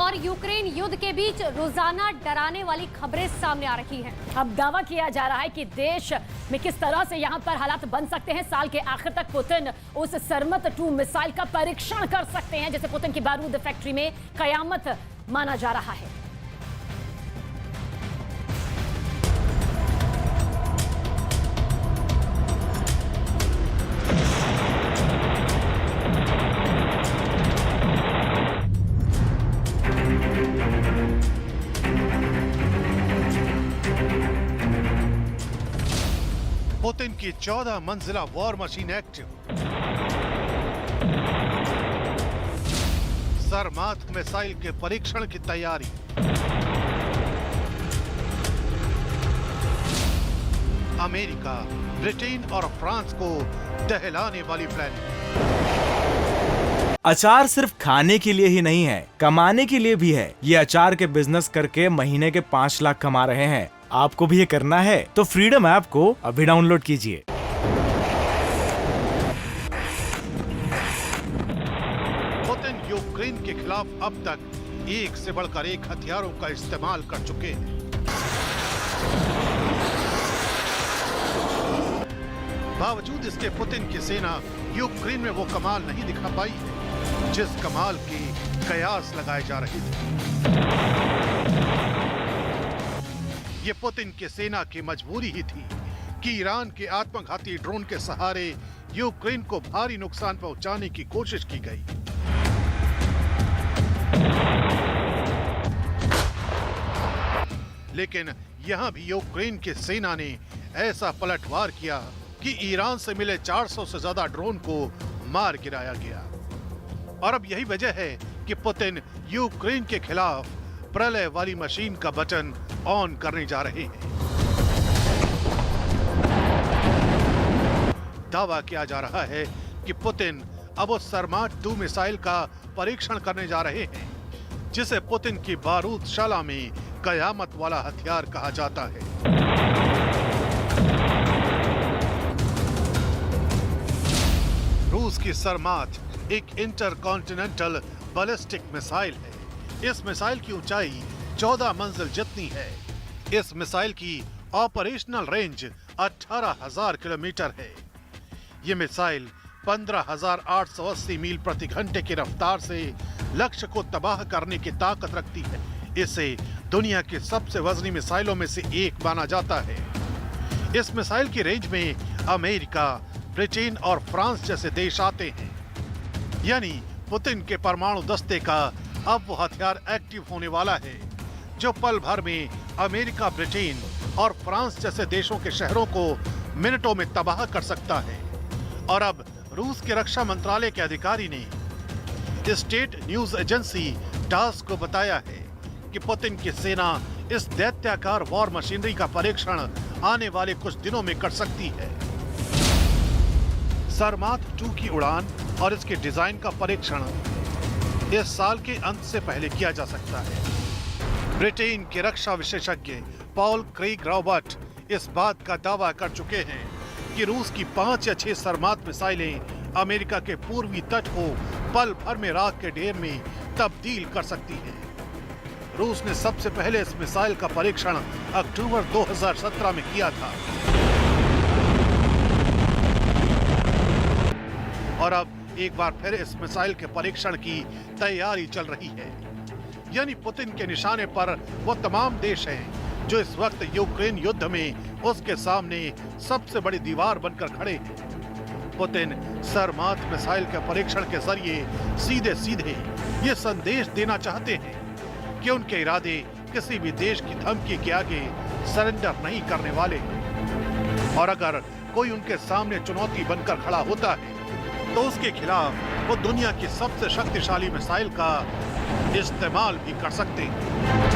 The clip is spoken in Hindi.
और यूक्रेन युद्ध के बीच रोजाना डराने वाली खबरें सामने आ रही हैं। अब दावा किया जा रहा है कि देश में किस तरह से यहां पर हालात बन सकते हैं। साल के आखिर तक पुतिन उस सरमत 2 मिसाइल का परीक्षण कर सकते हैं, जिसे पुतिन की बारूद फैक्ट्री में कयामत माना जा रहा है। पुतिन की 14 मंजिला वॉर मशीन एक्टिव। सरमात मिसाइल के परीक्षण की तैयारी। अमेरिका, ब्रिटेन और फ्रांस को दहलाने वाली प्लानिंग। अचार सिर्फ खाने के लिए ही नहीं है, कमाने के लिए भी है। ये अचार के बिजनेस करके महीने के 5 लाख कमा रहे हैं। आपको भी ये करना है तो फ्रीडम ऐप को अभी डाउनलोड कीजिए। पुतिन यूक्रेन के खिलाफ अब तक एक से बढ़कर एक हथियारों का इस्तेमाल कर चुके हैं। बावजूद इसके पुतिन की सेना यूक्रेन में वो कमाल नहीं दिखा पाई है जिस कमाल की कयास लगाए जा रहे थे। ये पुतिन की सेना की मजबूरी ही थी कि ईरान के आत्मघाती ड्रोन के सहारे यूक्रेन को भारी नुकसान पहुंचाने की कोशिश की गई। लेकिन यहां भी यूक्रेन की सेना ने ऐसा पलटवार किया कि ईरान से मिले 400 से ज्यादा ड्रोन को मार गिराया गया। और अब यही वजह है कि पुतिन यूक्रेन के खिलाफ प्रलय वाली मशीन का बटन ऑन करने जा रहे हैं। दावा किया जा रहा है कि पुतिन अब उस सरमाट 2 मिसाइल का परीक्षण करने जा रहे हैं जिसे पुतिन की बारूदशाला में कयामत वाला हथियार कहा जाता है। रूस की सरमात एक इंटरकॉन्टिनेंटल बैलिस्टिक मिसाइल है। इस मिसाइल की ऊंचाई 14 मंजिल जितनी है। इस मिसाइल की ऑपरेशनल रेंज 18,000 किलोमीटर है। ये मिसाइल 15,880 मील प्रति घंटे की रफ्तार से लक्ष्य को तबाह करने की ताकत रखती है। इसे दुनिया की सबसे वजनी मिसाइलों में से एक माना जाता है। इस मिसाइल की रेंज में अमेरिका, ब्रिटेन और फ्रांस जैसे देश आते हैं। यानी पुतिन के परमाणु दस्ते का अब वो हथियार एक्टिव होने वाला है जो पल भर में अमेरिका, ब्रिटेन और फ्रांस जैसे देशों के शहरों को मिनटों में तबाह कर सकता है। और अब रूस के रक्षा मंत्रालय के अधिकारी ने स्टेट न्यूज एजेंसी टास को बताया है कि पुतिन की सेना इस दैत्याकार वॉर मशीनरी का परीक्षण आने वाले कुछ दिनों में कर सकती है। सरमात 2 की उड़ान और इसके डिजाइन का परीक्षण इस साल के अंत से पहले किया जा सकता है। ब्रिटेन के रक्षा विशेषज्ञ पॉल क्रेग रॉबर्ट इस बात का दावा कर चुके हैं कि रूस की 5 या 6 सरमात मिसाइलें अमेरिका के पूर्वी तट को पल भर में राख के ढेर में तब्दील कर सकती हैं। रूस ने सबसे पहले इस मिसाइल का परीक्षण अक्टूबर 2017 में किया था और अब एक बार फिर इस मिसाइल के परीक्षण की तैयारी चल रही है। यानी पुतिन के निशाने पर वो तमाम देश हैं जो इस वक्त यूक्रेन युद्ध में उसके सामने सबसे बड़ी दीवार बनकर खड़े हैं। पुतिन सरमात मिसाइल के परीक्षण के जरिए सीधे सीधे ये संदेश देना चाहते हैं कि उनके इरादे किसी भी देश की धमकी के आगे सरेंडर नहीं करने वाले। और अगर कोई उनके सामने चुनौती बनकर खड़ा होता है तो उसके खिलाफ वो दुनिया की सबसे शक्तिशाली मिसाइल का इस्तेमाल भी कर सकते हैं।